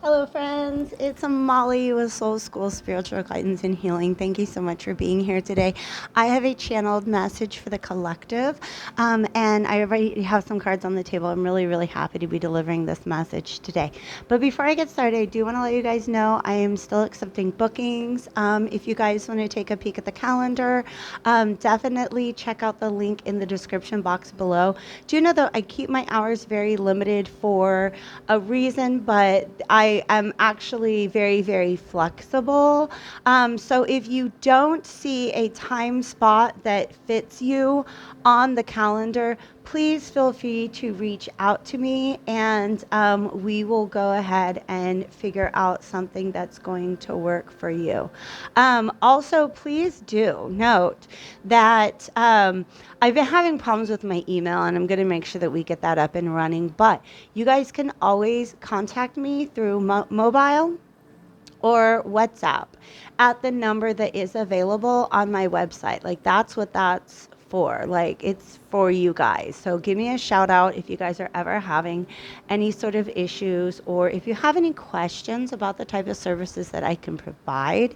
Hello, friends. It's Molly with Soul School Spiritual Guidance and Healing. Thank you so much for being here today. I have a channeled message for the collective, and I already have some cards on the table. I'm really, really happy to be delivering this message today. But before I get started, I do want to let you guys know I am still accepting bookings. If you guys want to take a peek at the calendar, definitely check out the link in the description box below. Do you know that I keep my hours very limited for a reason, but I am actually very, very flexible. So if you don't see a time spot that fits you on the calendar, please feel free to reach out to me and we will go ahead and figure out something that's going to work for you. Also, please do note that I've been having problems with my email and I'm going to make sure that we get that up and running. But you guys can always contact me through mobile or WhatsApp at the number that is available on my website. Like that's what that's for. Like it's for you guys. So give me a shout out if you guys are ever having any sort of issues or if you have any questions about the type of services that I can provide.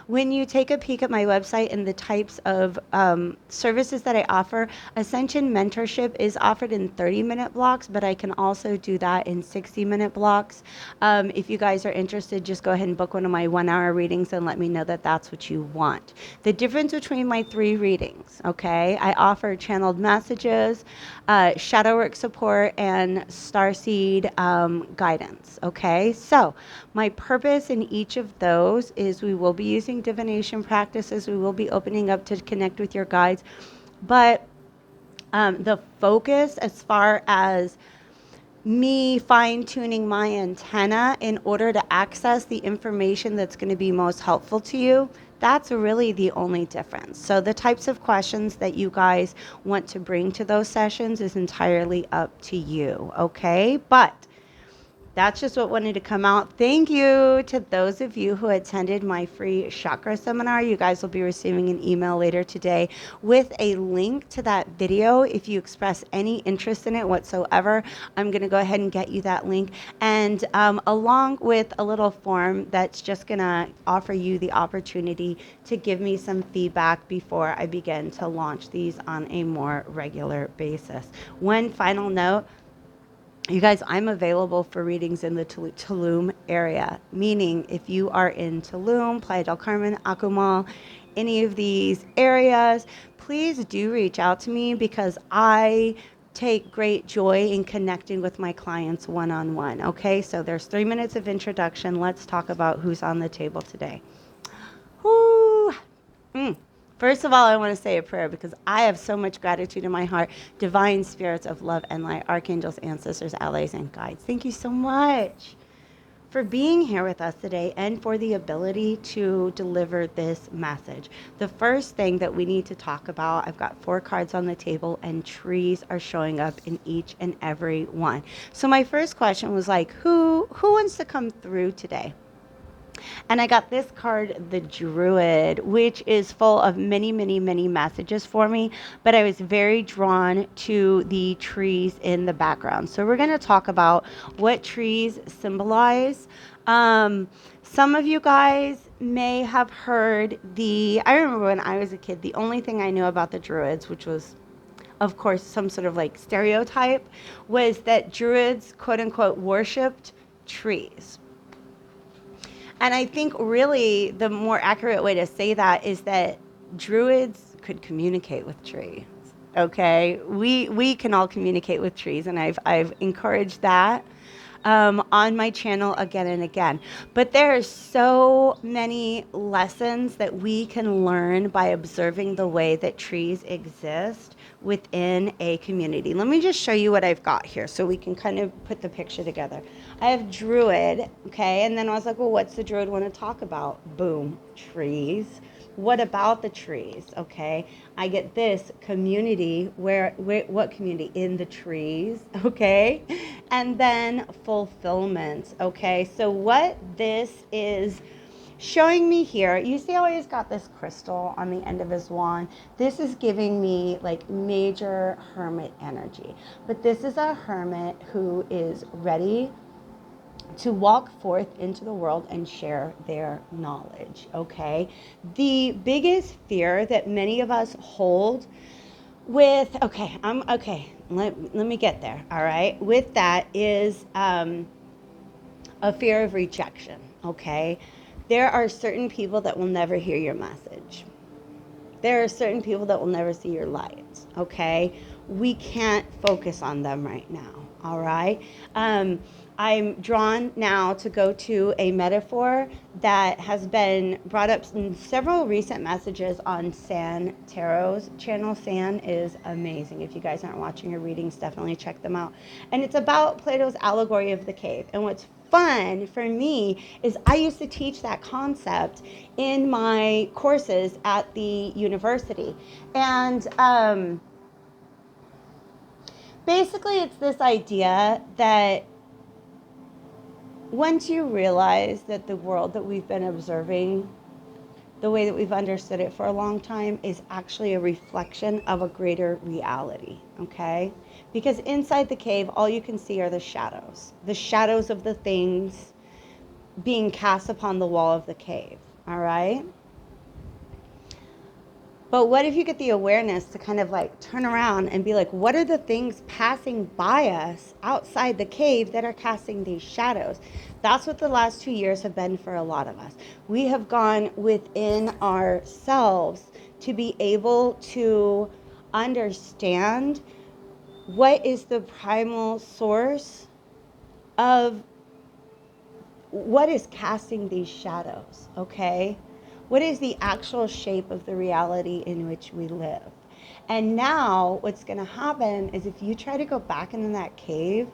When you take a peek at my website and the types of services that I offer, Ascension Mentorship is offered in 30-minute blocks, but I can also do that in 60-minute blocks. If you guys are interested, just go ahead and book one of my 1 hour readings and let me know that that's what you want. The difference between my 3 readings, okay, I offer channeled messages, shadow work support, and starseed guidance, okay? So my purpose in each of those is we will be using divination practices, we will be opening up to connect with your guides, but the focus as far as me fine tuning my antenna in order to access the information that's going to be most helpful to you. That's really the only difference. So, the types of questions that you guys want to bring to those sessions is entirely up to you. Okay. But that's just what wanted to come out. Thank you to those of you who attended my free chakra seminar. You guys will be receiving an email later today with a link to that video. If you express any interest in it whatsoever, I'm going to go ahead and get you that link. And along with a little form that's just going to offer you the opportunity to give me some feedback before I begin to launch these on a more regular basis. One final note. You guys, I'm available for readings in the Tulum area, meaning if you are in Tulum, Playa del Carmen, Akumal, any of these areas, please do reach out to me because I take great joy in connecting with my clients one-on-one. Okay, so there's 3 minutes of introduction. Let's talk about who's on the table today. Whoo! Mm. First of all, I want to say a prayer because I have so much gratitude in my heart. Divine spirits of love and light, archangels, ancestors, allies, and guides. Thank you so much for being here with us today and for the ability to deliver this message. The first thing that we need to talk about, I've got 4 cards on the table and trees are showing up in each and every one. So my first question was like, who wants to come through today? And I got this card, the Druid, which is full of many, many, many messages for me. But I was very drawn to the trees in the background. So we're going to talk about what trees symbolize. Some of you guys may have heard I remember when I was a kid, the only thing I knew about the Druids, which was of course, some sort of like stereotype, was that Druids, quote unquote, worshipped trees. And I think really the more accurate way to say that is that druids could communicate with trees. Okay, we can all communicate with trees, and I've encouraged that on my channel again and again. But there are so many lessons that we can learn by observing the way that trees exist within a community. Let me just show you what I've got here so we can kind of put the picture together. I have druid, okay, and then I was like, well, what's the druid want to talk about? Boom, trees. What about the trees? Okay, I get this community. Where what community? In the trees. Okay, and then fulfillment. Okay, so what this is showing me here, you see how he's got this crystal on the end of his wand. This is giving me like major hermit energy, but this is a hermit who is ready to walk forth into the world and share their knowledge, okay? The biggest fear that many of us hold with, let me get there, all right? With that is a fear of rejection, okay? There are certain people that will never hear your message. There are certain people that will never see your light, okay? We can't focus on them right now, all right? I'm drawn now to go to a metaphor that has been brought up in several recent messages on San Tarot's channel. San is amazing. If you guys aren't watching her readings, definitely check them out. And it's about Plato's allegory of the cave. And what's fun for me is I used to teach that concept in my courses at the university. And basically it's this idea that once you realize that the world that we've been observing, the way that we've understood it for a long time, is actually a reflection of a greater reality, okay? Because inside the cave, all you can see are the shadows of the things being cast upon the wall of the cave, all right? But what if you get the awareness to kind of like turn around and be like, what are the things passing by us outside the cave that are casting these shadows? That's what the last 2 years have been for a lot of us. We have gone within ourselves to be able to understand what is the primal source of what is casting these shadows, okay? What is the actual shape of the reality in which we live? And now what's going to happen is if you try to go back into that cave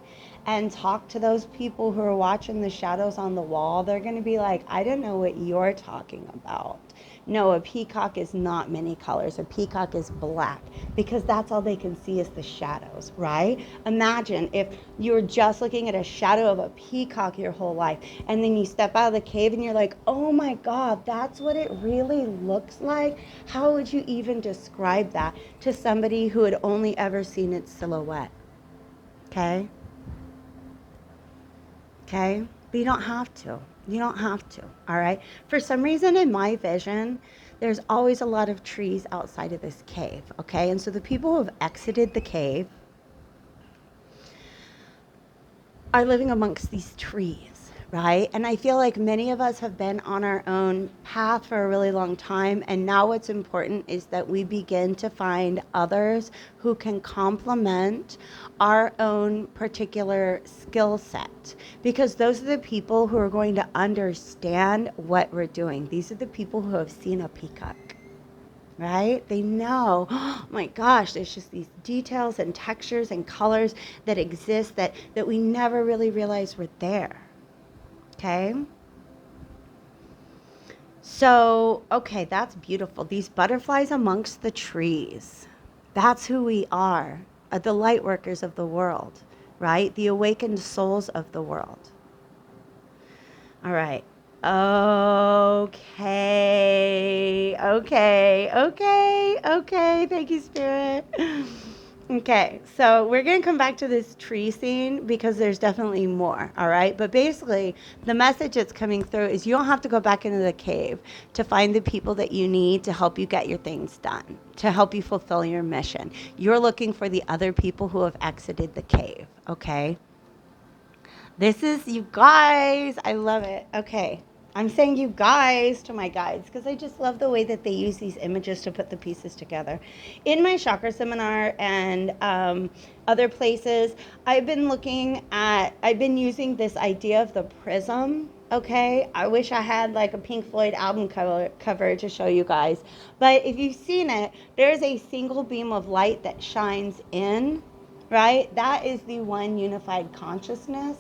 and talk to those people who are watching the shadows on the wall, they're going to be like, I don't know what you're talking about. No, a peacock is not many colors. A peacock is black, because that's all they can see is the shadows, right? Imagine if you were just looking at a shadow of a peacock your whole life, and then you step out of the cave and you're like, oh my God, that's what it really looks like? How would you even describe that to somebody who had only ever seen its silhouette? Okay? Okay? But you don't have to. You don't have to, all right? For some reason in my vision, there's always a lot of trees outside of this cave, okay? And so the people who have exited the cave are living amongst these trees, right? And I feel like many of us have been on our own path for a really long time. And now what's important is that we begin to find others who can complement our own particular skill set. Because those are the people who are going to understand what we're doing. These are the people who have seen a peacock. Right? They know, oh my gosh, there's just these details and textures and colors that exist that we never really realized were there. Okay? So, okay, that's beautiful. These butterflies amongst the trees. That's who we are the light workers of the world, right? The awakened souls of the world. All right. Okay. Thank you, Spirit. Okay, so we're going to come back to this tree scene because there's definitely more, all right? But basically, the message that's coming through is you don't have to go back into the cave to find the people that you need to help you get your things done, to help you fulfill your mission. You're looking for the other people who have exited the cave, okay? This is you guys. I love it. Okay. I'm saying you guys to my guides because I just love the way that they use these images to put the pieces together. In my chakra seminar and other places, I've been using this idea of the prism. Okay. I wish I had like a Pink Floyd album cover to show you guys. But if you've seen it, there's a single beam of light that shines in, right? That is the one unified consciousness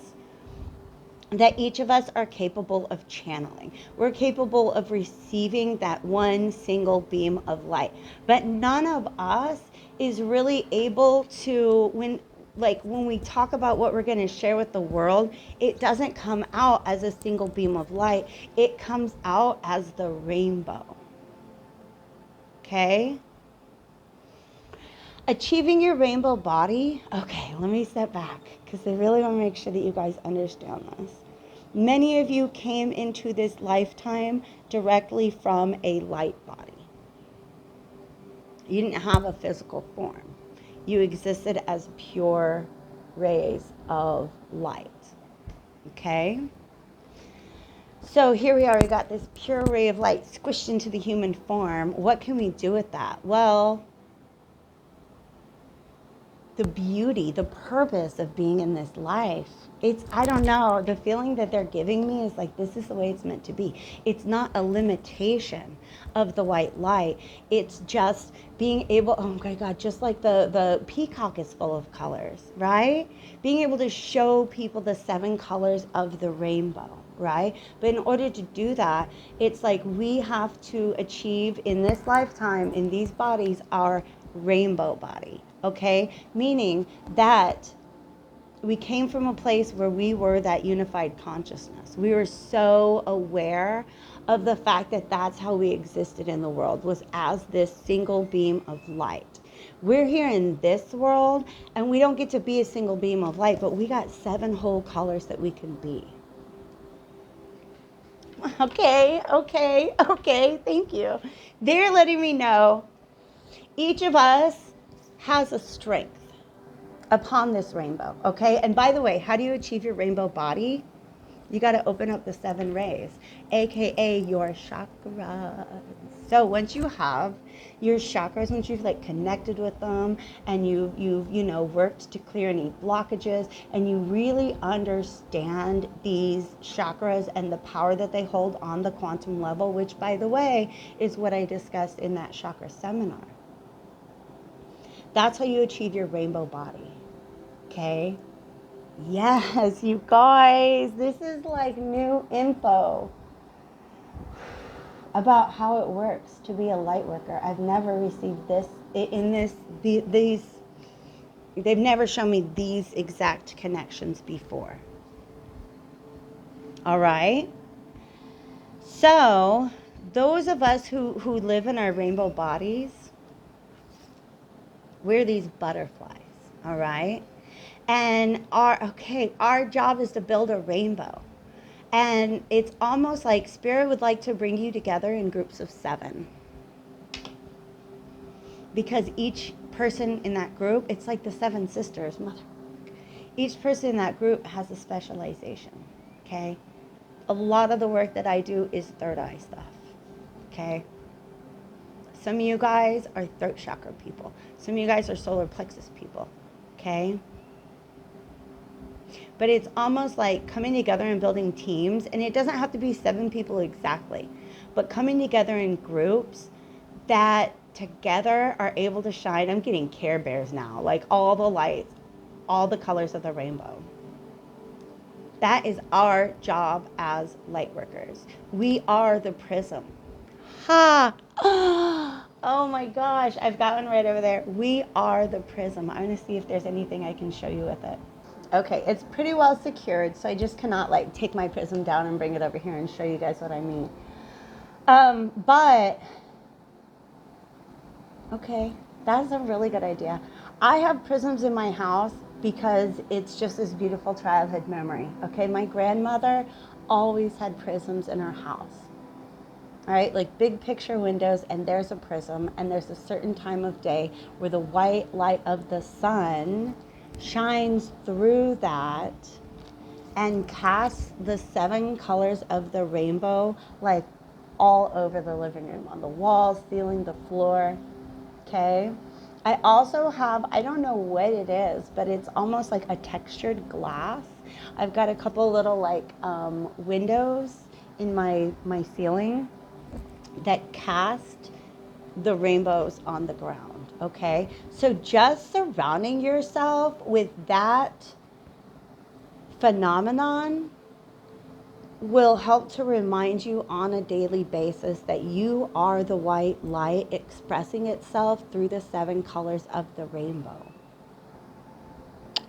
that each of us are capable of channeling. We're capable of receiving that one single beam of light. But none of us is really able to, when we talk about what we're going to share with the world, it doesn't come out as a single beam of light. It comes out as the rainbow. Okay? Achieving your rainbow body. Okay, let me step back because I really want to make sure that you guys understand this. Many of you came into this lifetime directly from a light body. You didn't have a physical form. You existed as pure rays of light. Okay? So here we are, we got this pure ray of light squished into the human form. What can we do with that? Well, the beauty, the purpose of being in this life, I don't know, the feeling that they're giving me is like, this is the way it's meant to be. It's not a limitation of the white light. It's just being able, oh my God, just like the peacock is full of colors, right? Being able to show people the 7 colors of the rainbow, right? But in order to do that, it's like we have to achieve in this lifetime, in these bodies, our rainbow body, okay? Meaning that we came from a place where we were that unified consciousness. We were so aware of the fact that that's how we existed in the world, was as this single beam of light. We're here in this world, and we don't get to be a single beam of light, but we got 7 whole colors that we can be. Okay, thank you. They're letting me know each of us has a strength upon this rainbow, okay? And by the way, how do you achieve your rainbow body? You got to open up the 7 rays, aka your chakras. So once you have your chakras, once you've like connected with them, and you've worked to clear any blockages, and you really understand these chakras and the power that they hold on the quantum level, which by the way is what I discussed in that chakra seminar. That's how you achieve your rainbow body. Okay? Yes, you guys, this is like new info about how it works to be a light worker. I've never received this these, they've never shown me these exact connections before. All right? So, those of us who live in our rainbow bodies, we're these butterflies, all right? And our job is to build a rainbow. And it's almost like Spirit would like to bring you together in groups of 7. Because each person in that group, it's like the 7 sisters, mother. Each person in that group has a specialization, okay? A lot of the work that I do is third eye stuff, okay? Some of you guys are throat chakra people. Some of you guys are solar plexus people, okay? But it's almost like coming together and building teams, and it doesn't have to be 7 people exactly, but coming together in groups that together are able to shine. I'm getting Care Bears now, like all the lights, all the colors of the rainbow. That is our job as light workers. We are the prism. Ha! Oh my gosh, I've got one right over there. We are the prism. I'm going to see if there's anything I can show you with it. Okay, it's pretty well secured, so I just cannot like take my prism down and bring it over here and show you guys what I mean. But, okay, that's a really good idea. I have prisms in my house because it's just this beautiful childhood memory. Okay, my grandmother always had prisms in her house. All right, like big picture windows, and there's a prism, and there's a certain time of day where the white light of the sun shines through that and casts the 7 colors of the rainbow like all over the living room, on the walls, ceiling, the floor. Okay. I also have, I don't know what it is, but it's almost like a textured glass. I've got a couple little like windows in my ceiling that cast the rainbows on the ground, okay? So just surrounding yourself with that phenomenon will help to remind you on a daily basis that you are the white light expressing itself through the 7 colors of the rainbow.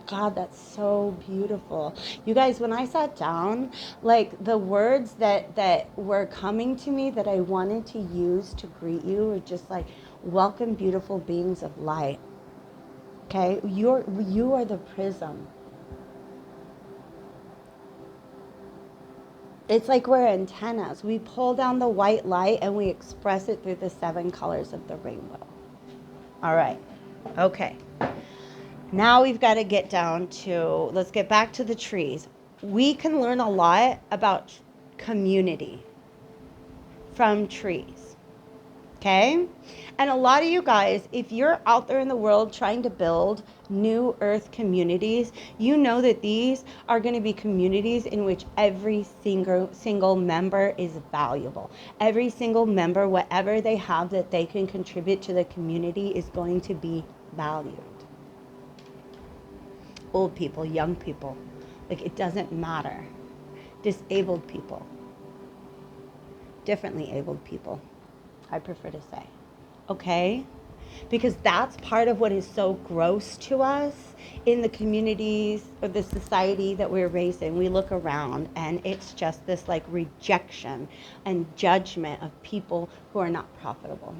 God, that's so beautiful. You guys, when I sat down, like the words that were coming to me that I wanted to use to greet you were just like, welcome, beautiful beings of light. Okay? You are the prism. It's like we're antennas. We pull down the white light and we express it through the 7 colors of the rainbow. All right. Okay. Now we've got to get down to, let's get back to the trees. We can learn a lot about community from trees. Okay? And a lot of you guys, if you're out there in the world trying to build new earth communities, you know that these are going to be communities in which every single member is valuable. Every single member, whatever they have that they can contribute to the community, is going to be valued. Old people, young people, like it doesn't matter. Disabled people, differently abled people, I prefer to say. Okay? Because that's part of what is so gross to us in the communities or the society that we're raised in. We look around and it's just this like rejection and judgment of people who are not profitable.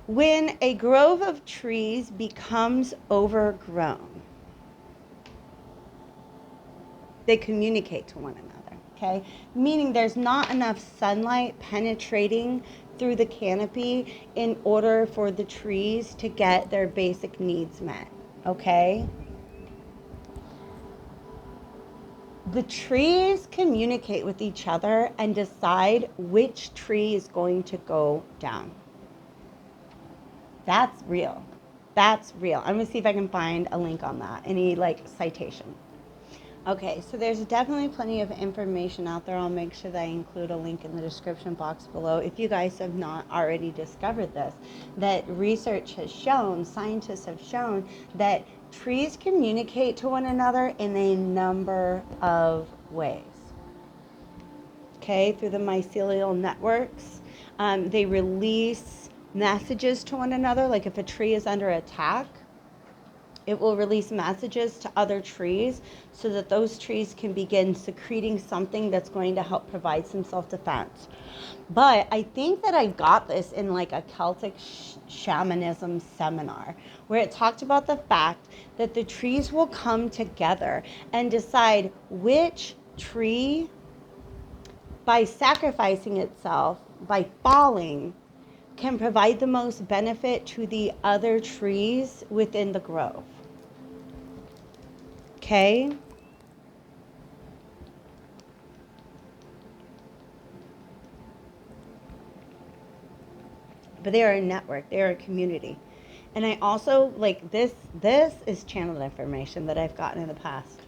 When a grove of trees becomes overgrown, they communicate to one another, okay? Meaning there's not enough sunlight penetrating through the canopy in order for the trees to get their basic needs met, okay? The trees communicate with each other and decide which tree is going to go down. That's real. That's real. I'm gonna see if I can find a link on that, any like citation. Okay, so there's definitely plenty of information out there. I'll make sure that I include a link in the description box below. If you guys have not already discovered this, that research has shown, scientists have shown that trees communicate to one another in a number of ways. Okay, through the mycelial networks. They release messages to one another, like if a tree is under attack, it will release messages to other trees so that those trees can begin secreting something that's going to help provide some self-defense. But I think that I got this in like a Celtic shamanism seminar where it talked about the fact that the trees will come together and decide which tree, by sacrificing itself, by falling, can provide the most benefit to the other trees within the grove. Okay? But they are a network, they are a community. And I also, like, this is channeled information that I've gotten in the past.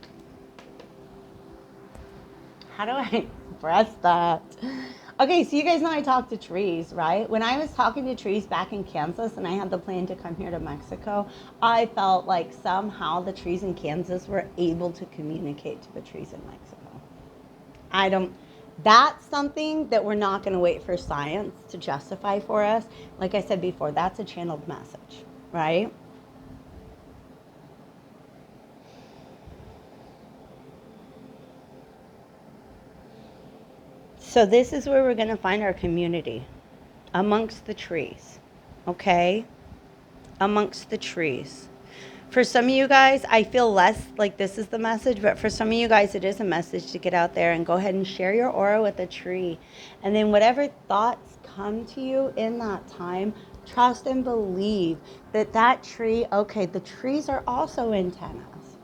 How do I express that? Okay, so you guys know I talk to trees, right? When I was talking to trees back in Kansas and I had the plan to come here to Mexico, I felt like somehow the trees in Kansas were able to communicate to the trees in Mexico. That's something that we're not going to wait for science to justify for us. Like I said before, that's a channeled message, right? So this is where we're going to find our community, amongst the trees, okay? Amongst the trees. For some of you guys, I feel less like this is the message, but for some of you guys, it is a message to get out there and go ahead and share your aura with a tree. And then whatever thoughts come to you in that time, trust and believe that that tree, okay, the trees are also antennas.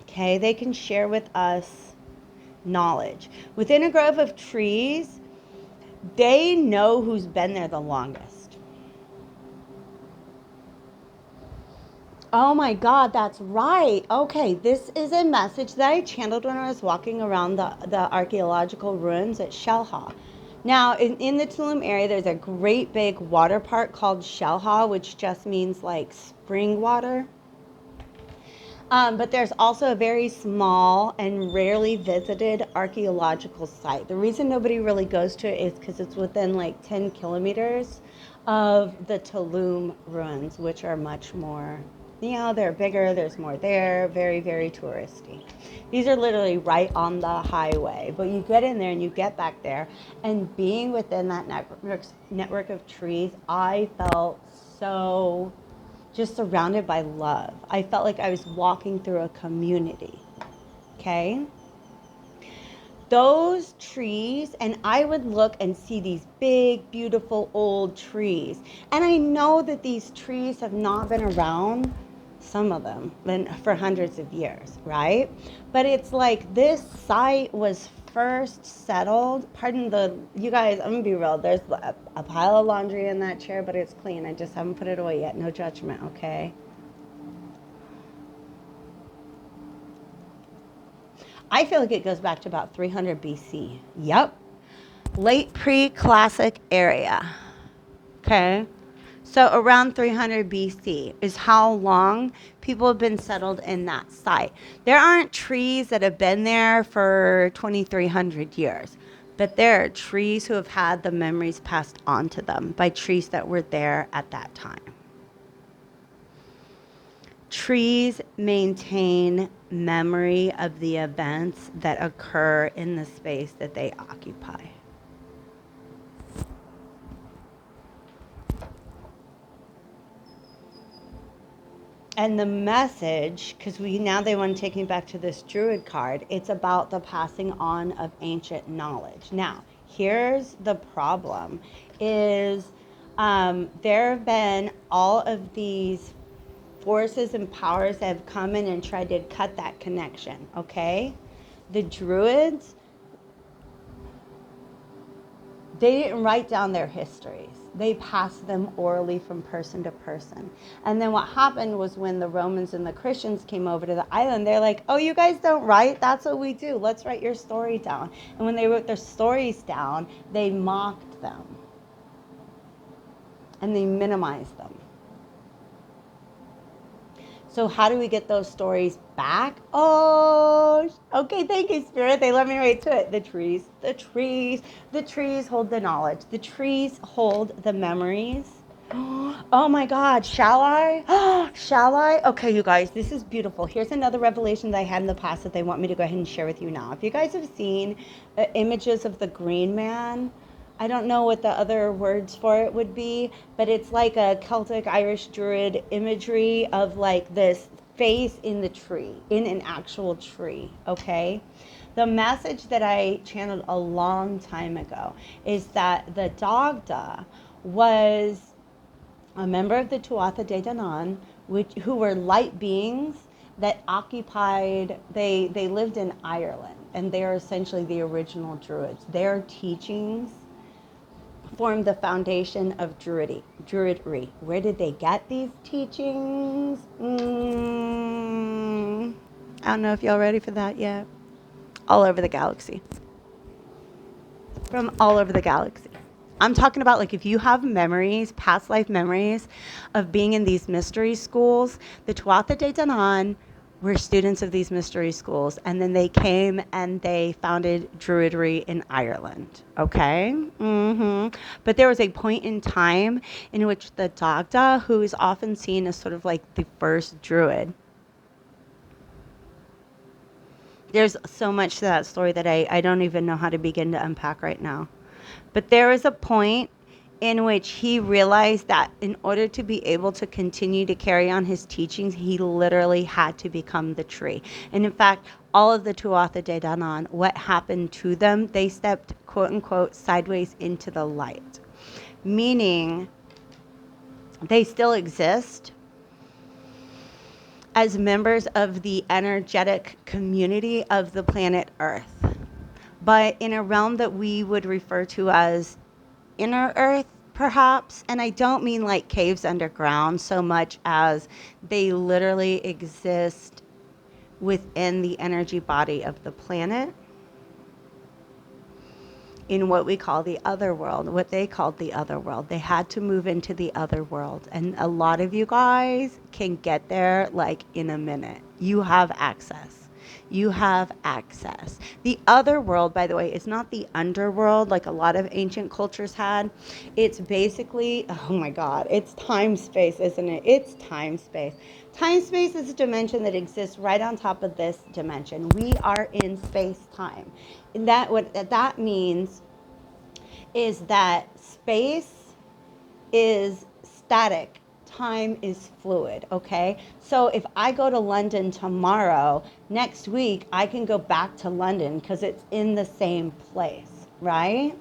Okay, they can share with us knowledge. Within a grove of trees, they know who's been there the longest. Oh my God, that's right. Okay, this is a message that I channeled when I was walking around the archaeological ruins at Shelha. Now, in the Tulum area, there's a great big water park called Shelha, which just means like spring water. But there's also a very small and rarely visited archaeological site. The reason nobody really goes to it is because it's within like 10 kilometers of the Tulum ruins, which are much more, you know, they're bigger, there's more there, very, very touristy. These are literally right on the highway, but you get in there and you get back there, and being within that network of trees, I felt so just surrounded by love. I felt like I was walking through a community. Okay? Those trees, and I would look and see these big, beautiful old trees. And I know that these trees have not been around, some of them, for hundreds of years, right? But it's like this site was first settled. Pardon you guys, I'm gonna be real. There's a pile of laundry in that chair, but it's clean. I just haven't put it away yet. No judgment, okay? I feel like it goes back to about 300 BC. Yep. Late pre-classic area. Okay. So around 300 BC is how long people have been settled in that site. There aren't trees that have been there for 2,300 years, but there are trees who have had the memories passed on to them by trees that were there at that time. Trees maintain memory of the events that occur in the space that they occupy. And the message, because they want to take me back to this druid card, it's about the passing on of ancient knowledge. Now, here's the problem, is there have been all of these forces and powers that have come in and tried to cut that connection, okay? The druids, they didn't write down their histories. They passed them orally from person to person. And then what happened was when the Romans and the Christians came over to the island, they're like, oh, you guys don't write? That's what we do. Let's write your story down. And when they wrote their stories down, they mocked them. And they minimized them. So how do we get those stories back? Oh, okay, thank you, Spirit. They let me right to it. The trees hold the knowledge. The trees hold the memories. Oh my God, shall I? Shall I? Okay, you guys, this is beautiful. Here's another revelation that I had in the past that they want me to go ahead and share with you now. If you guys have seen images of the Green Man, I don't know what the other words for it would be, but it's like a Celtic Irish Druid imagery of like this face in the tree, in an actual tree, okay? The message that I channeled a long time ago is that the Dagda was a member of the Tuatha De Danann, who were light beings that occupied, they lived in Ireland, and they're essentially the original Druids. Their teachings formed the foundation of Druidry. Where did they get these teachings? I don't know if y'all ready for that yet. All over the galaxy. From all over the galaxy. I'm talking about like if you have memories, past life memories of being in these mystery schools, the Tuatha De Danann were students of these mystery schools, and then they came and they founded Druidry in Ireland, okay? But there was a point in time in which the Dagda, who is often seen as sort of like the first Druid, there's so much to that story that I don't even know how to begin to unpack right now. But there was a point in which he realized that in order to be able to continue to carry on his teachings, he literally had to become the tree. And in fact, all of the Tuatha De Danann, what happened to them, they stepped, quote unquote, sideways into the light. Meaning, they still exist as members of the energetic community of the planet Earth, but in a realm that we would refer to as inner Earth, perhaps. And I don't mean like caves underground so much as they literally exist within the energy body of the planet in what we call the other world, what they called the other world. They had to move into the other world. And a lot of you guys can get there like in a minute. You have access. You have access. The other world, by the way, is not the underworld like a lot of ancient cultures had. It's basically, oh my God, it's time space, isn't it? It's time space. Time space is a dimension that exists right on top of this dimension. We are in space time. And what that means is that space is static time is fluid, okay? So if I go to London tomorrow, next week I can go back to London because it's in the same place, right?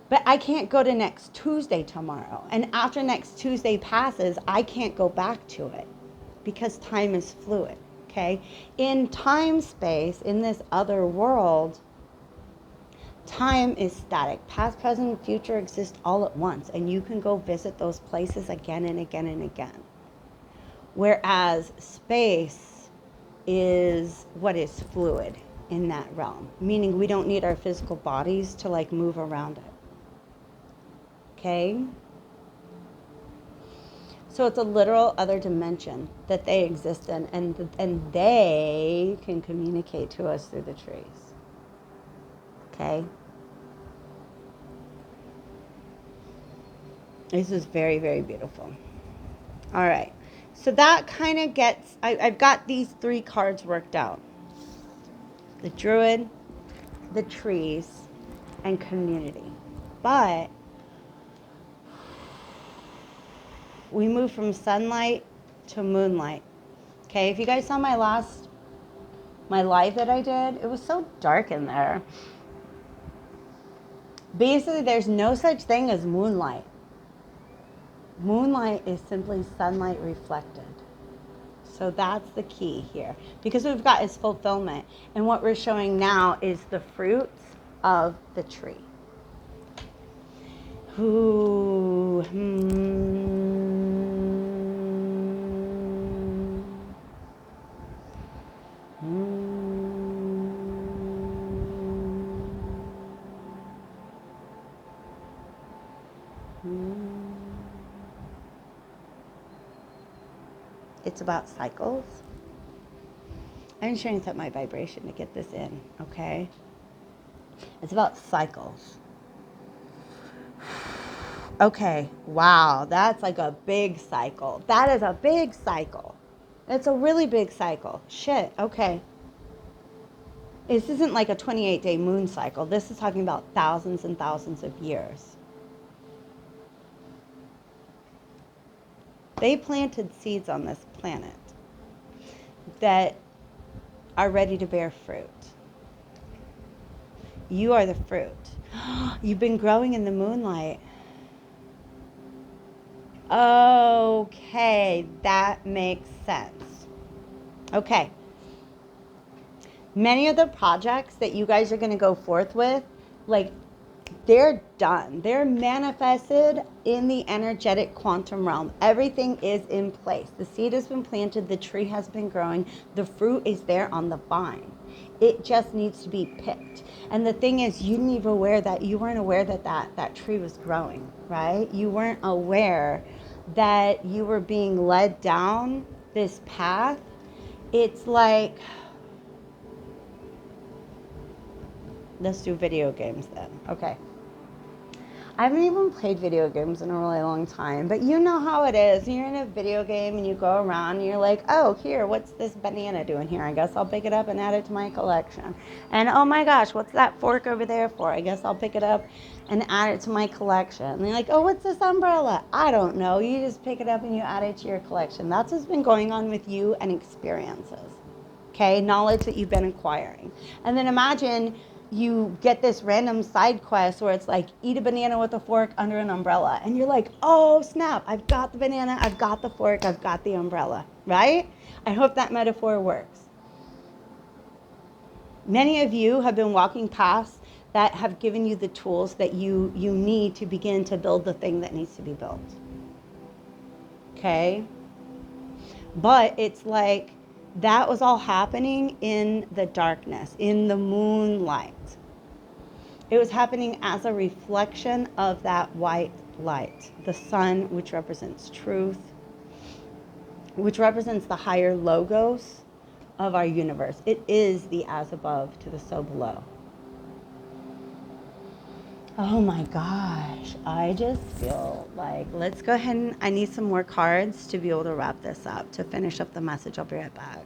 But I can't go to next Tuesday tomorrow. And after next Tuesday passes, I can't go back to it because time is fluid, okay? In time space, in this other world, time is static. Past, present, and future exist all at once, and you can go visit those places again and again and again. Whereas space is what is fluid in that realm, meaning we don't need our physical bodies to like move around it. Okay? So it's a literal other dimension that they exist in, and they can communicate to us through the trees. Okay? This is very, very beautiful. All right. So that kind of gets, I've got these 3 cards worked out. The Druid, the trees, and community. But we move from sunlight to moonlight. Okay, if you guys saw my live that I did, it was so dark in there. Basically, there's no such thing as moonlight. Moonlight is simply sunlight reflected. So that's the key here. Because what we've got is fulfillment. And what we're showing now is the fruits of the tree. Ooh. It's about cycles. I'm just trying to set my vibration to get this in, okay? It's about cycles. Okay, wow, that's like a big cycle. That is a big cycle. It's a really big cycle. Shit, okay. This isn't like a 28-day moon cycle. This is talking about thousands and thousands of years. They planted seeds on this planet that are ready to bear fruit. You are the fruit. You've been growing in the moonlight. Okay, that makes sense. Okay. Many of the projects that you guys are going to go forth with, like, they're done. They're manifested in the energetic quantum realm. Everything is in place. The seed has been planted. The tree has been growing. The fruit is there on the vine. It just needs to be picked. And the thing is, you weren't aware that tree was growing, right? You weren't aware that you were being led down this path. It's like, let's do video games then. Okay. I haven't even played video games in a really long time, but you know how it is. You're in a video game and you go around and you're like, oh, here, what's this banana doing here? I guess I'll pick it up and add it to my collection. And oh my gosh, what's that fork over there for? I guess I'll pick it up and add it to my collection. And you're like, oh, what's this umbrella? I don't know. You just pick it up and you add it to your collection. That's what's been going on with you and experiences. Okay, knowledge that you've been acquiring. And then imagine you get this random side quest where it's like, eat a banana with a fork under an umbrella. And you're like, oh, snap, I've got the banana, I've got the fork, I've got the umbrella, right? I hope that metaphor works. Many of you have been walking paths that have given you the tools that you need to begin to build the thing that needs to be built. Okay? But it's like, that was all happening in the darkness, in the moonlight. It was happening as a reflection of that white light. The sun, which represents truth, which represents the higher logos of our universe. It is the as above to the so below. Oh my gosh, I just feel like, let's go ahead and I need some more cards to be able to wrap this up, to finish up the message. I'll be right back.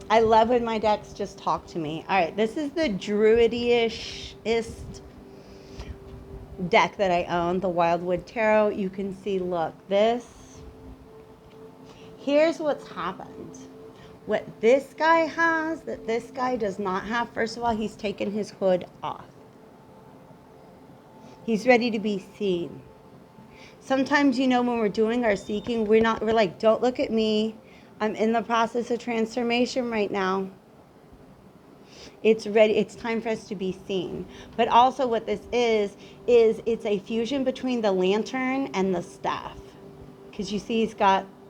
I love when my decks just talk to me. All right, this is the druidish-ist deck that I own, the Wildwood Tarot, you can see, look, here's what's happened. What this guy has that this guy does not have, first of all, he's taken his hood off. He's ready to be seen. Sometimes, when we're doing our seeking, we're like, don't look at me. I'm in the process of transformation right now. It's ready. It's time for us to be seen. But also what this is it's a fusion between the lantern and the staff. Because you see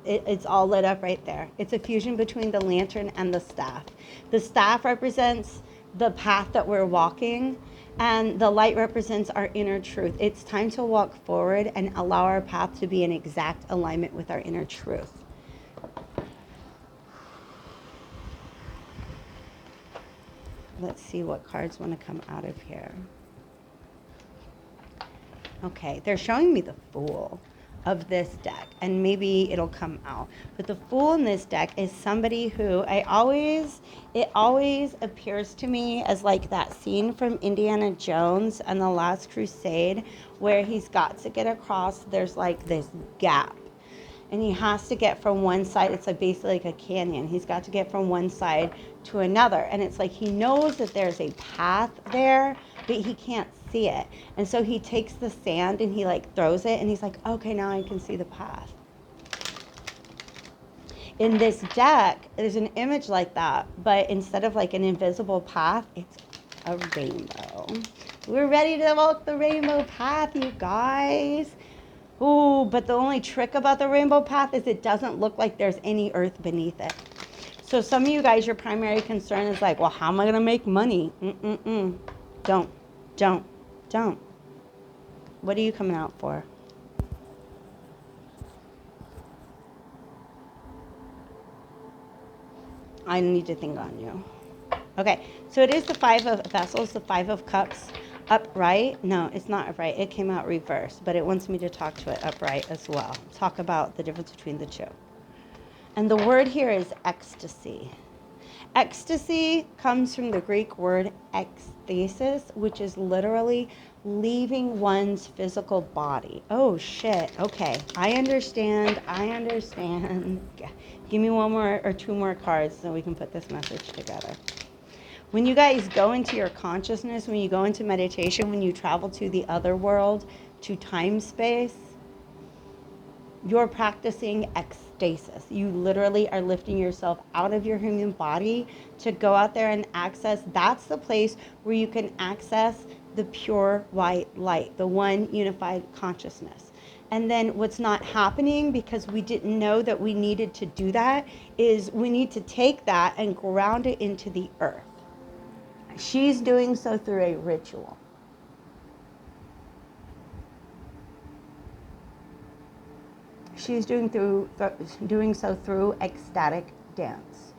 it's all lit up right there. It's a fusion between the lantern and the staff. The staff represents the path that we're walking, and the light represents our inner truth. It's time to walk forward and allow our path to be in exact alignment with our inner truth. Let's see what cards want to come out of here. Okay, they're showing me the Fool of this deck, and maybe it'll come out. But the Fool in this deck is somebody who it always appears to me as like that scene from Indiana Jones and the Last Crusade, where he's got to get across, there's like this gap. And he has to get from one side, it's like basically like a canyon. He's got to get from one side to another. And it's like he knows that there's a path there, but he can't see it. And so he takes the sand and he like throws it and he's like, okay, now I can see the path. In this deck, there's an image like that, but instead of like an invisible path, it's a rainbow. We're ready to walk the rainbow path, you guys. Ooh, but the only trick about the rainbow path is it doesn't look like there's any earth beneath it. So some of you guys, your primary concern is like, well, how am I going to make money? Don't. What are you coming out for? I need to think on you. Okay, so it is the Five of Vessels, the Five of Cups. Upright? No, it's not upright. It came out reversed, but it wants me to talk to it upright as well. Talk about the difference between the two. And the word here is ecstasy. Ecstasy comes from the Greek word ekstasis, which is literally leaving one's physical body. Oh, shit. Okay. I understand. Give me one more or two more cards so we can put this message together. When you guys go into your consciousness, when you go into meditation, when you travel to the other world, to time space, you're practicing ecstasis. You literally are lifting yourself out of your human body to go out there and access. That's the place where you can access the pure white light, the one unified consciousness. And then what's not happening, because we didn't know that we needed to do that, is we need to take that and ground it into the earth. She's doing so through a ritual. She's doing so through ecstatic dance.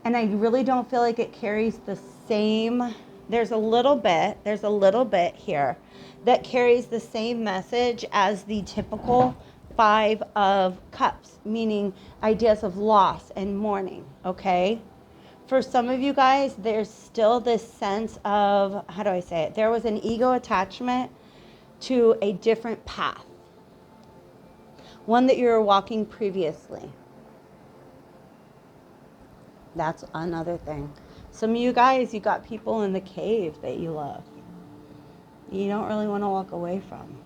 And I really don't feel like it carries the same, there's a little bit here that carries the same message as the typical Five of Cups, meaning ideas of loss and mourning, okay? For some of you guys, there's still this sense of, how do I say it? There was an ego attachment to a different path, one that you were walking previously. That's another thing. Some of you guys, you got people in the cave that you love. You don't really want to walk away from.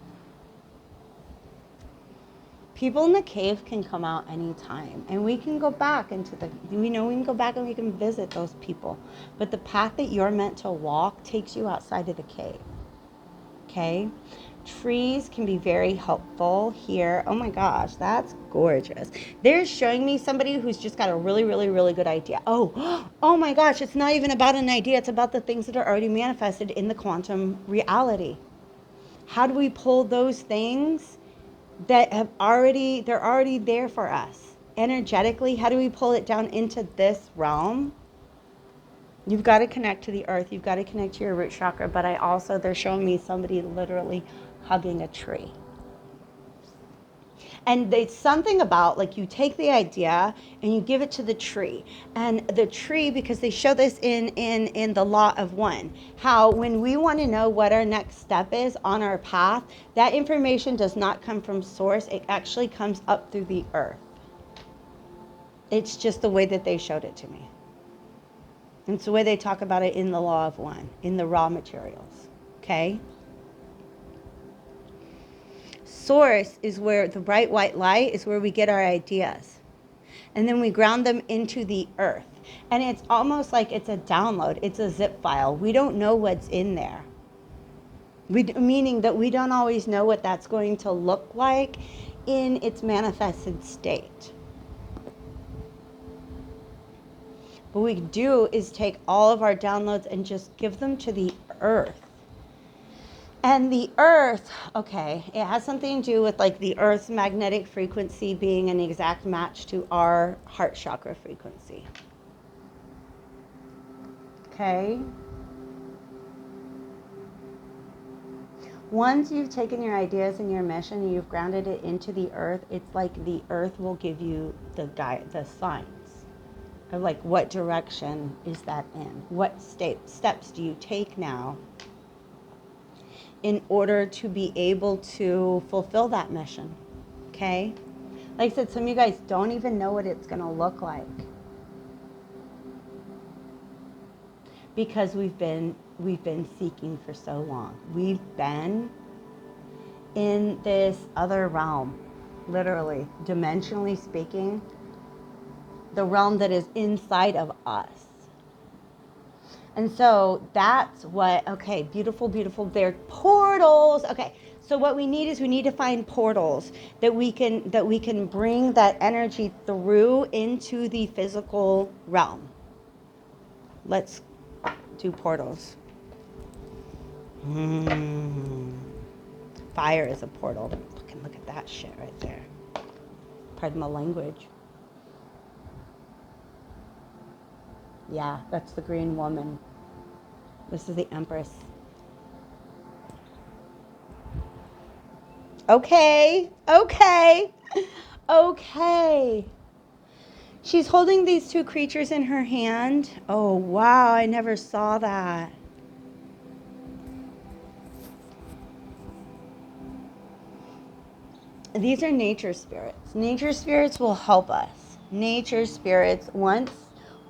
People in the cave can come out anytime, and we can go back we can go back and we can visit those people. But the path that you're meant to walk takes you outside of the cave. Okay? Trees can be very helpful here. Oh my gosh, that's gorgeous. They're showing me somebody who's just got a really, really, really good idea. Oh my gosh, it's not even about an idea. It's about the things that are already manifested in the quantum reality. How do we pull those things that they're already there for us? Energetically, how do we pull it down into this realm? You've got to connect to the earth. You've got to connect to your root chakra. But they're showing me somebody literally hugging a tree. And it's something about, like, you take the idea and you give it to the tree. And the tree, because they show this in the law of one, how when we want to know what our next step is on our path, that information does not come from source. It actually comes up through the earth. It's just the way that they showed it to me. And it's the way they talk about it in the law of one, in the raw materials. Okay? Source is where the bright white light is, where we get our ideas. And then we ground them into the earth. And it's almost like it's a download. It's a zip file. We don't know what's in there. Meaning that we don't always know what that's going to look like in its manifested state. What we do is take all of our downloads and just give them to the earth. And the earth, okay, it has something to do with like the earth's magnetic frequency being an exact match to our heart chakra frequency. Okay. Once you've taken your ideas and your mission and you've grounded it into the earth, it's like the earth will give you the signs of like, what direction is that in? What steps do you take now in order to be able to fulfill that mission? Okay? Like I said, some of you guys don't even know what it's going to look like, because we've been seeking for so long. We've been in this other realm, literally, dimensionally speaking, the realm that is inside of us. And so that's what, okay, beautiful, beautiful. They're portals. Okay, so what we need is we need to find portals that we can bring that energy through into the physical realm. Let's do portals. Fire is a portal. Fucking look at that shit right there. Pardon my language. Yeah, that's the green woman. This is the Empress. Okay. She's holding these two creatures in her hand. Oh, wow, I never saw that. These are nature spirits. Nature spirits will help us. Nature spirits,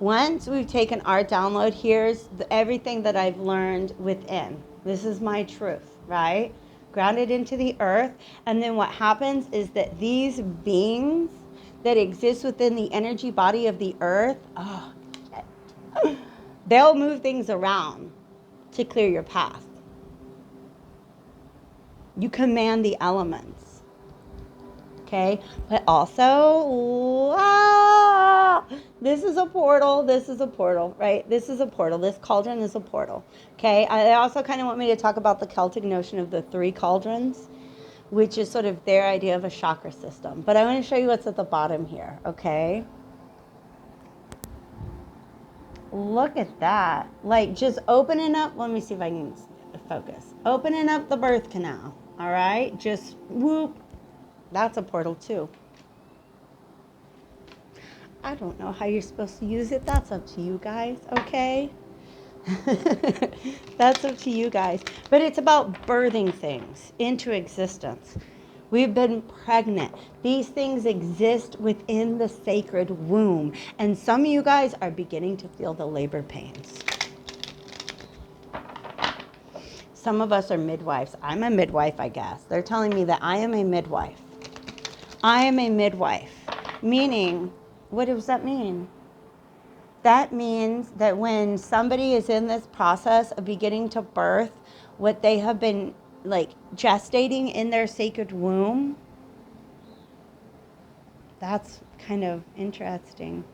once we've taken our download, here's everything that I've learned within. This is my truth, right? Grounded into the earth. And then what happens is that these beings that exist within the energy body of the earth, they'll move things around to clear your path. You command the elements. Okay, but also, this is a portal, right? This is a portal. This cauldron is a portal. Okay, I also kind of want me to talk about the Celtic notion of the 3 cauldrons, which is sort of their idea of a chakra system. But I want to show you what's at the bottom here, okay? Look at that. Like, just opening up, let me see if I can focus. Opening up the birth canal, all right? Just whoop. That's a portal too. I don't know how you're supposed to use it. That's up to you guys, okay? That's up to you guys. But it's about birthing things into existence. We've been pregnant. These things exist within the sacred womb. And some of you guys are beginning to feel the labor pains. Some of us are midwives. I'm a midwife, I guess. They're telling me that I am a midwife. I am a midwife, meaning, what does that mean? That means that when somebody is in this process of beginning to birth what they have been like gestating in their sacred womb, that's kind of interesting.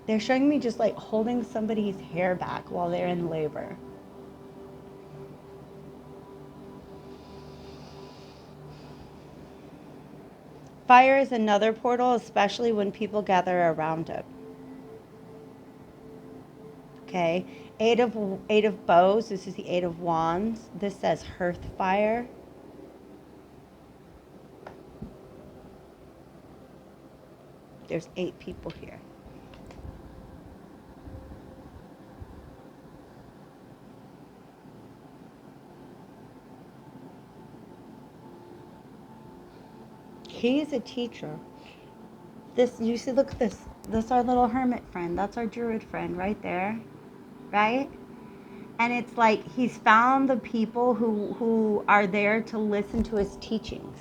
They're showing me just like holding somebody's hair back while they're in labor. Fire is another portal, especially when people gather around it. Okay, eight of bows. This is the 8 of wands. This says hearth fire. there's 8 people here. He's a teacher. This, you see, look at this. This our little hermit friend. That's our druid friend right there, right? And it's like he's found the people who are there to listen to his teachings.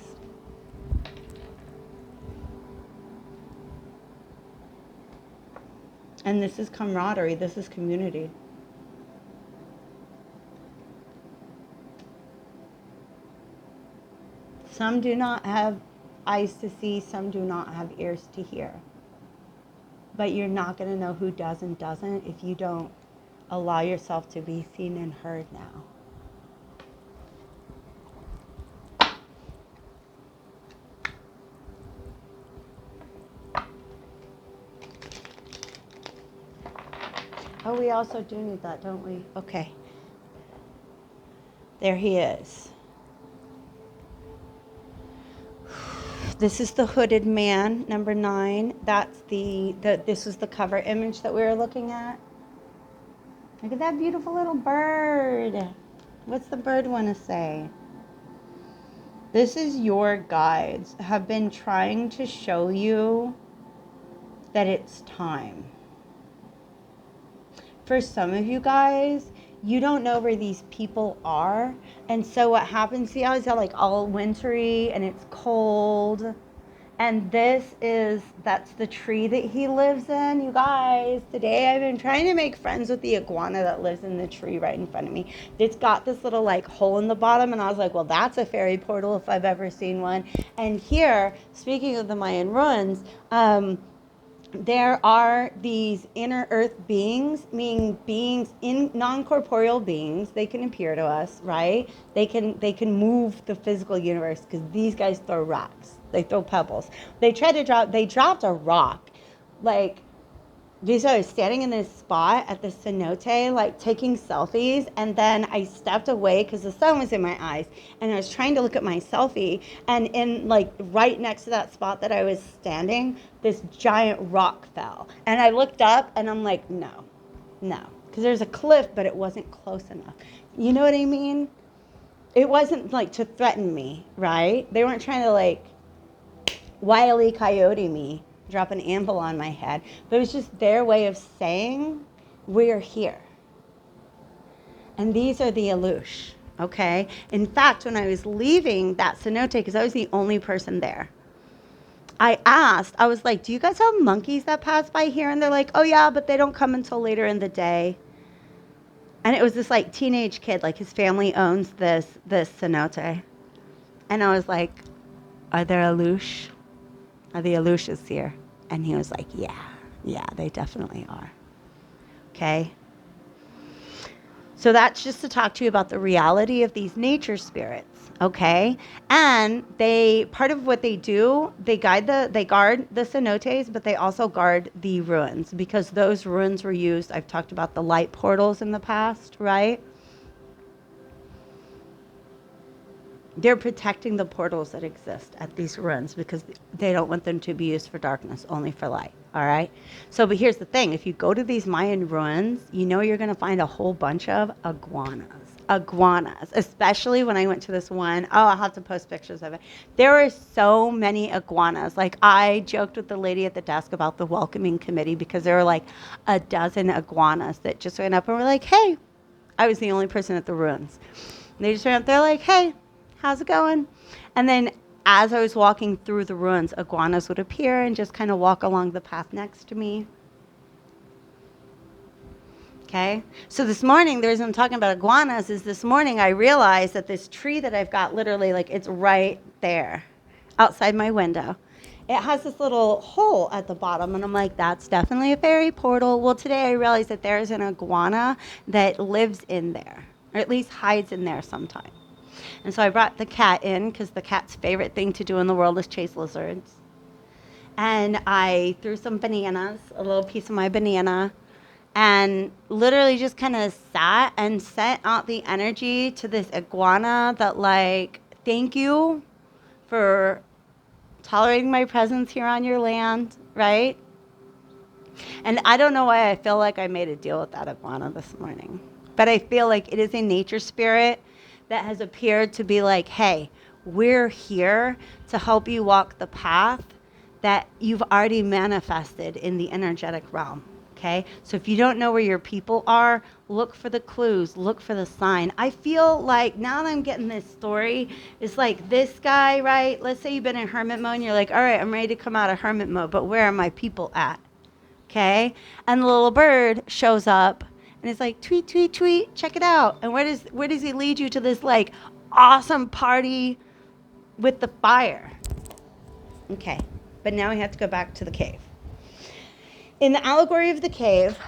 And this is camaraderie. This is community. Some do not have eyes to see. Some do not have ears to hear. But you're not going to know who does and doesn't if you don't allow yourself to be seen and heard now. Oh, we also do need that, don't we? Okay. There he is. This is the hooded man, number 9. That's this is the cover image that we were looking at. Look at that beautiful little bird. What's the bird want to say? This is your guides have been trying to show you that it's time. For some of you guys, you don't know where these people are. And so what happens, see how it's like all wintry and it's cold. And that's the tree that he lives in. You guys, today I've been trying to make friends with the iguana that lives in the tree right in front of me. It's got this little like hole in the bottom. And I was like, well, that's a fairy portal if I've ever seen one. And here, speaking of the Mayan ruins, there are these inner earth beings, meaning beings in non-corporeal beings. They can appear to us, right? They can move the physical universe because these guys throw rocks. They throw pebbles. They dropped a rock. Like, I was standing in this spot at the cenote, like taking selfies, and then I stepped away because the sun was in my eyes, and I was trying to look at my selfie, and in like right next to that spot that I was standing, this giant rock fell, and I looked up, and I'm like, no, because there's a cliff, but it wasn't close enough. You know what I mean? It wasn't like to threaten me, right? They weren't trying to like Wile E. Coyote me, drop an anvil on my head, but it was just their way of saying we're here. And these are the Alush, okay? In fact, when I was leaving that cenote, because I was the only person there, I was like, do you guys have monkeys that pass by here? And they're like, oh yeah, but they don't come until later in the day. And it was this like teenage kid, like his family owns this cenote. And I was like, are there Alush? Are the Alushas here? And he was like, yeah, they definitely are. Okay? So that's just to talk to you about the reality of these nature spirits, okay? And part of what they do, they guard the cenotes, but they also guard the ruins because those ruins were used. I've talked about the light portals in the past, right? They're protecting the portals that exist at these ruins because they don't want them to be used for darkness, only for light. All right. So, but here's the thing. If you go to these Mayan ruins, you know you're going to find a whole bunch of iguanas, especially when I went to this one. Oh, I'll have to post pictures of it. There were so many iguanas. Like I joked with the lady at the desk about the welcoming committee because there were like a dozen iguanas that just went up and were like, hey, I was the only person at the ruins. And they just went up there like, hey, how's it going? And then as I was walking through the ruins, iguanas would appear and just kind of walk along the path next to me. Okay? So this morning, the reason I'm talking about iguanas is this morning I realized that this tree that I've got literally, like, it's right there outside my window. It has this little hole at the bottom, and I'm like, that's definitely a fairy portal. Well, today I realized that there's an iguana that lives in there, or at least hides in there sometime. And so I brought the cat in because the cat's favorite thing to do in the world is chase lizards. And I threw some bananas, a little piece of my banana, and literally just kind of sat and sent out the energy to this iguana that like, thank you for tolerating my presence here on your land, right? And I don't know why I feel like I made a deal with that iguana this morning, but I feel like it is a nature spirit that has appeared to be like, hey, we're here to help you walk the path that you've already manifested in the energetic realm. Okay. So if you don't know where your people are, look for the clues, look for the sign. I feel like now that I'm getting this story, it's like this guy, right? Let's say you've been in hermit mode and you're like, all right, I'm ready to come out of hermit mode, but where are my people at? Okay. And the little bird shows up and it's like, tweet, tweet, tweet, check it out. And where does he lead you to this like awesome party with the fire? Okay. But now we have to go back to the cave. In the allegory of the cave,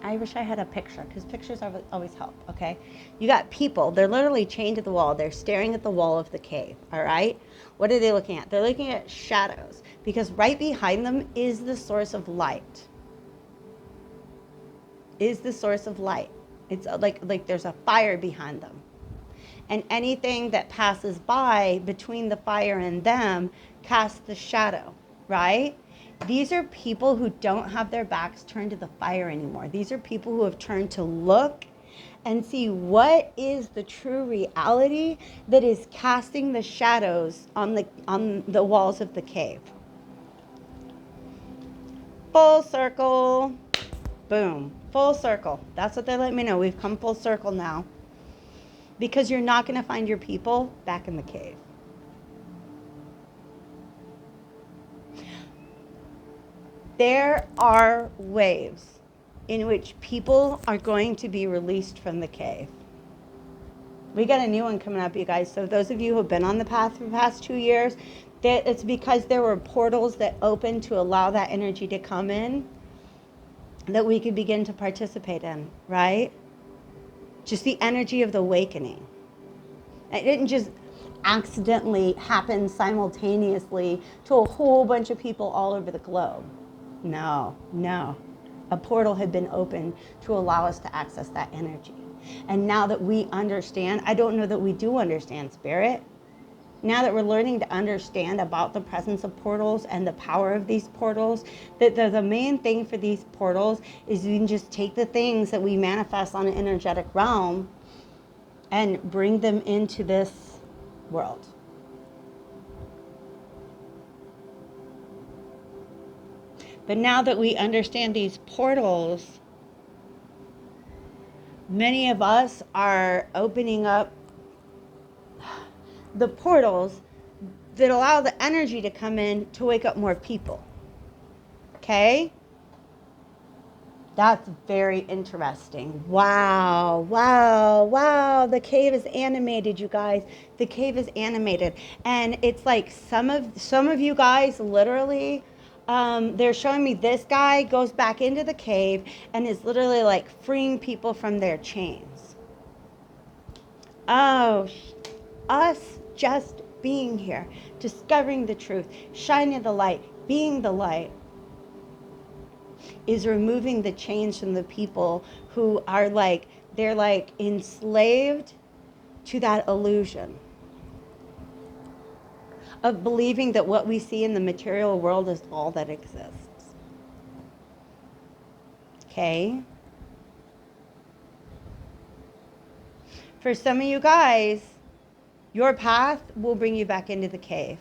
I wish I had a picture because pictures always help, okay? You got people. They're literally chained to the wall. They're staring at the wall of the cave, all right? What are they looking at? They're looking at shadows because right behind them is the source of light. Is the source of light. It's like there's a fire behind them. And anything that passes by between the fire and them casts the shadow, right? These are people who don't have their backs turned to the fire anymore. These are people who have turned to look and see what is the true reality that is casting the shadows on the walls of the cave. Full circle. Boom. Full circle. That's what they're letting me know. We've come full circle now. Because you're not going to find your people back in the cave. There are waves in which people are going to be released from the cave. We got a new one coming up, you guys. So those of you who have been on the path for the past 2 years, it's because there were portals that opened to allow that energy to come in that we could begin to participate in, right? Just the energy of the awakening. It didn't just accidentally happen simultaneously to a whole bunch of people all over the globe. No. A portal had been opened to allow us to access that energy. And now that we understand, I don't know that we do understand spirit. Now that we're learning to understand about the presence of portals and the power of these portals, that the main thing for these portals is you can just take the things that we manifest on an energetic realm and bring them into this world. But now that we understand these portals, many of us are opening up the portals that allow the energy to come in to wake up more people. Okay? That's very interesting. Wow. The cave is animated, you guys. The cave is animated. And it's like some of you guys literally, they're showing me this guy goes back into the cave and is literally like freeing people from their chains. Oh, us just being here, discovering the truth, shining the light, being the light, is removing the chains from the people who are like, they're like enslaved to that illusion of believing that what we see in the material world is all that exists. Okay? For some of you guys, your path will bring you back into the cave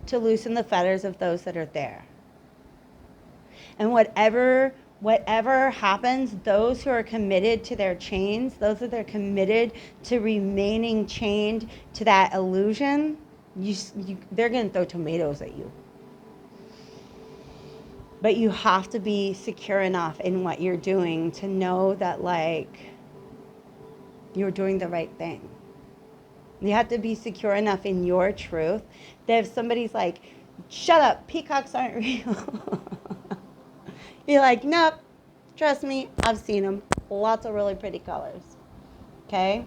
to loosen the fetters of those that are there. And whatever happens, those who are committed to their chains, those that are committed to remaining chained to that illusion, they're going to throw tomatoes at you. But you have to be secure enough in what you're doing to know that, like, you're doing the right thing. You have to be secure enough in your truth that if somebody's like, shut up, peacocks aren't real. You're like, nope, trust me, I've seen them. Lots of really pretty colors. Okay?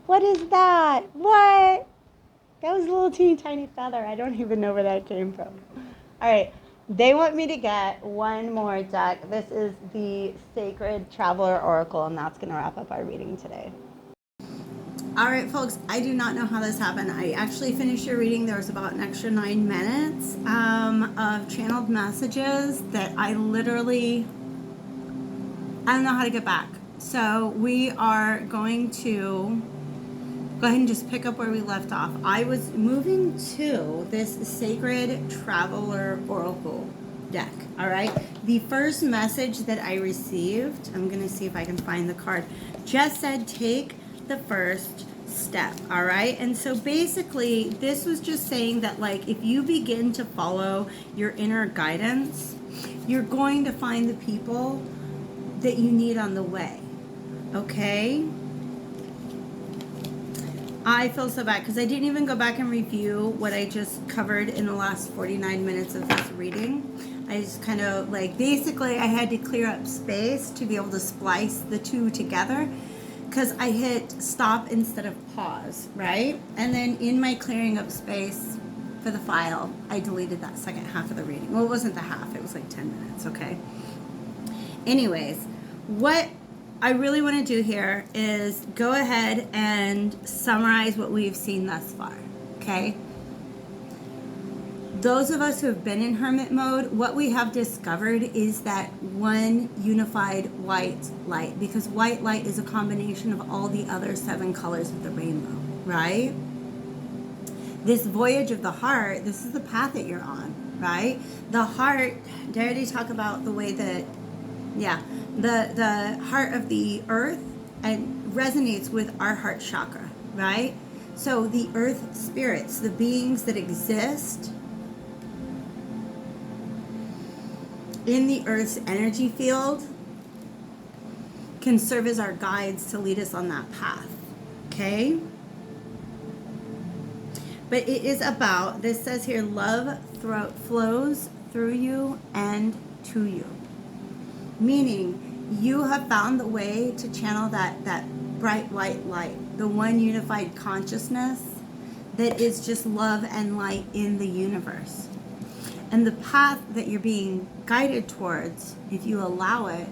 What is that? What? That was a little teeny tiny feather. I don't even know where that came from. All right. They want me to get one more deck. This is the Sacred Traveler Oracle, and that's going to wrap up our reading today. All right, folks, I do not know how this happened. I actually finished your reading. There was about an extra 9 minutes of channeled messages that I don't know how to get back. So we are going to go ahead and just pick up where we left off. I was moving to this Sacred Traveler Oracle deck, all right? The first message that I received, I'm going to see if I can find the card, just said take the first step, all right? And so basically this was just saying that, like, if you begin to follow your inner guidance, you're going to find the people that you need on the way, okay? I feel so bad because I didn't even go back and review what I just covered in the last 49 minutes of this reading. I just kind of, like, basically I had to clear up space to be able to splice the two together because I hit stop instead of pause, right? And then in my clearing up space for the file, I deleted that second half of the reading. Well, it wasn't the half, it was like 10 minutes, okay? Anyways, what I really want to do here is go ahead and summarize what we've seen thus far, okay? Those of us who have been in hermit mode, what we have discovered is that one unified white light, because white light is a combination of all the other 7 colors of the rainbow, right? This voyage of the heart, this is the path that you're on, right? The heart, did I already talk about the way that, yeah, the heart of the earth and resonates with our heart chakra, right? So the earth spirits, the beings that exist in the earth's energy field, can serve as our guides to lead us on that path, okay? But it is about, this says here, love flows through you and to you. Meaning, you have found the way to channel that bright white light, the one unified consciousness that is just love and light in the universe. And the path that you're being guided towards, if you allow it,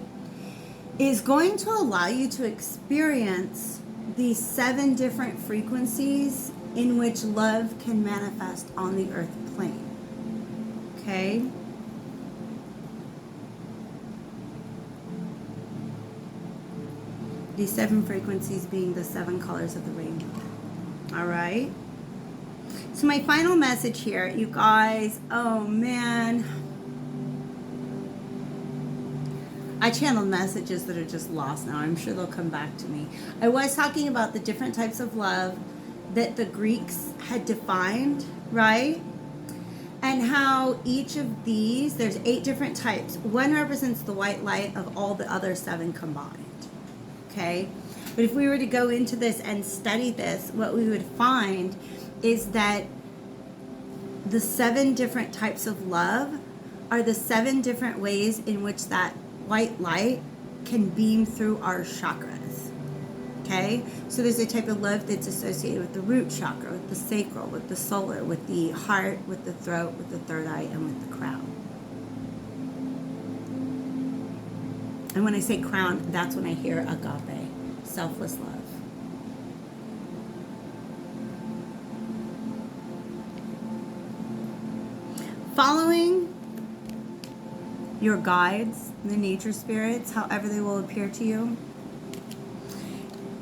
is going to allow you to experience these 7 different frequencies in which love can manifest on the earth plane. Okay? These 7 frequencies being the 7 colors of the rainbow. All right? So my final message here, you guys, oh man. I channeled messages that are just lost now. I'm sure they'll come back to me. I was talking about the different types of love that the Greeks had defined, right? And how each of these, there's 8 different types. One represents the white light of all the other 7 combined, okay? But if we were to go into this and study this, what we would find is that the 7 different types of love are the 7 different ways in which that white light can beam through our chakras, okay? So there's a type of love that's associated with the root chakra, with the sacral, with the solar, with the heart, with the throat, with the third eye, and with the crown. And when I say crown, that's when I hear agape, selfless love. Following your guides, the nature spirits, however they will appear to you,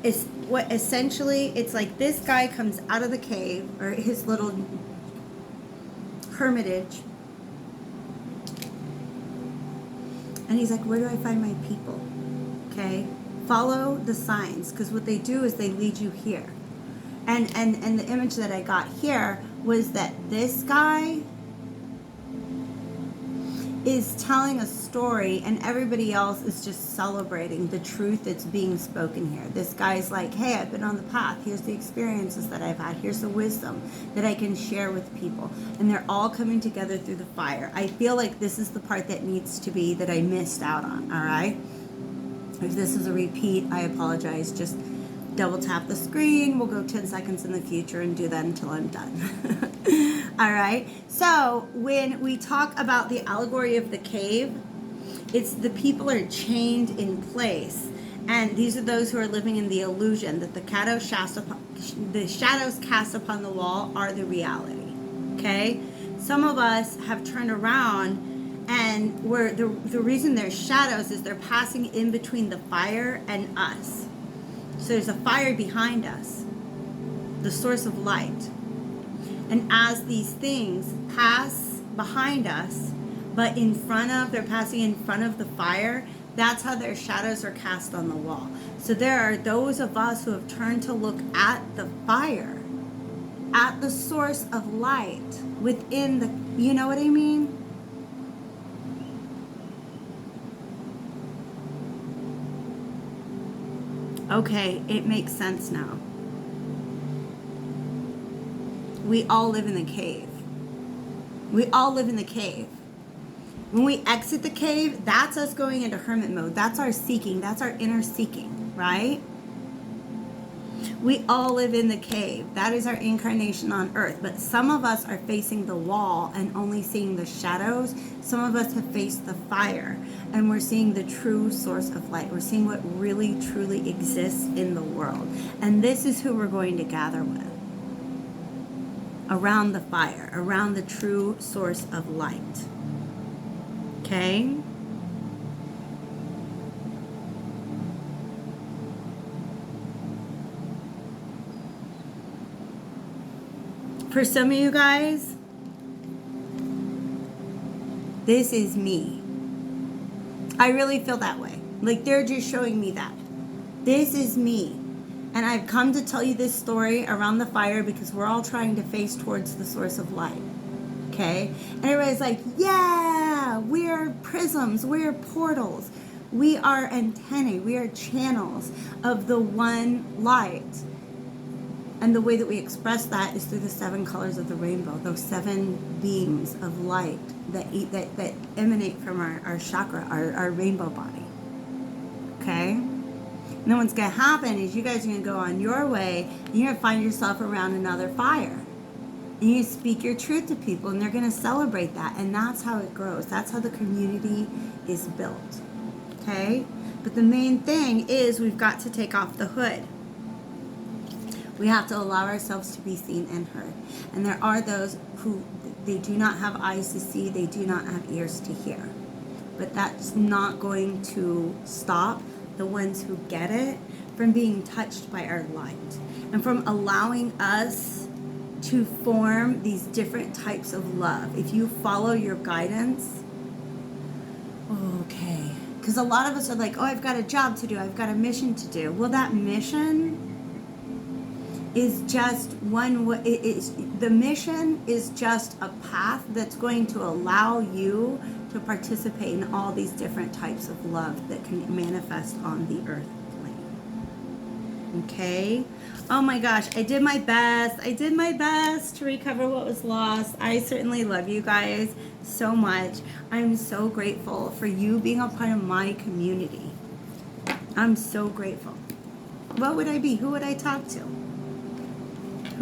is what essentially, it's like this guy comes out of the cave, or his little hermitage, and he's like, where do I find my people? Okay? Follow the signs, because what they do is they lead you here. And the image that I got here was that this guy is telling a story and everybody else is just celebrating the truth that's being spoken here. This guy's like, hey, I've been on the path. Here's the experiences that I've had. Here's the wisdom that I can share with people. And they're all coming together through the fire. I feel like this is the part that needs to be, that I missed out on, all right? If this is a repeat, I apologize. Just double tap the screen. We'll go 10 seconds in the future and do that until I'm done. All right. So when we talk about the allegory of the cave, it's the people are chained in place. And these are those who are living in the illusion that the shadows cast upon the wall are the reality. Okay? Some of us have turned around, and the reason there's shadows is they're passing in between the fire and us. So there's a fire behind us, the source of light. And as these things pass behind us, but they're passing in front of the fire, that's how their shadows are cast on the wall. So there are those of us who have turned to look at the fire, at the source of light within the, you know what I mean? Okay, it makes sense now. We all live in the cave. We all live in the cave. When we exit the cave, that's us going into hermit mode. That's our seeking. That's our inner seeking, right? We all live in the cave. That is our incarnation on earth. But some of us are facing the wall and only seeing the shadows. Some of us have faced the fire and we're seeing the true source of light. We're seeing what really, truly exists in the world. And this is who we're going to gather with. Around the fire, around the true source of light. Okay? For some of you guys, this is me. I really feel that way. Like they're just showing me that. This is me. And I've come to tell you this story around the fire because we're all trying to face towards the source of light. Okay? And everybody's like, yeah, we're prisms, we're portals, we are antennae, we are channels of the one light. And the way that we express that is through the 7 colors of the rainbow, those 7 beams of light that emanate from our chakra, our rainbow body. Okay? And then what's going to happen is you guys are going to go on your way, and you're going to find yourself around another fire. And you speak your truth to people, and they're going to celebrate that. And that's how it grows. That's how the community is built. Okay? But the main thing is we've got to take off the hood. We have to allow ourselves to be seen and heard. And there are those who, they do not have eyes to see, they do not have ears to hear. But that's not going to stop the ones who get it from being touched by our light. And from allowing us to form these different types of love. If you follow your guidance, okay. Because a lot of us are like, oh, I've got a job to do, I've got a mission to do. Well, that mission is just the mission is just a path that's going to allow you to participate in all these different types of love that can manifest on the earth plane. Okay? Oh my gosh, I did my best. I did my best to recover what was lost. I certainly love you guys so much. I'm so grateful for you being a part of my community. I'm so grateful. What would I be? Who would I talk to?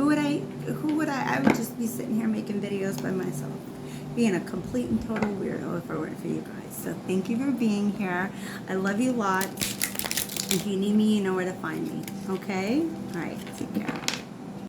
I would just be sitting here making videos by myself, being a complete and total weirdo if it weren't for you guys. So thank you for being here. I love you lots. If you need me, you know where to find me. Okay? All right. Take care.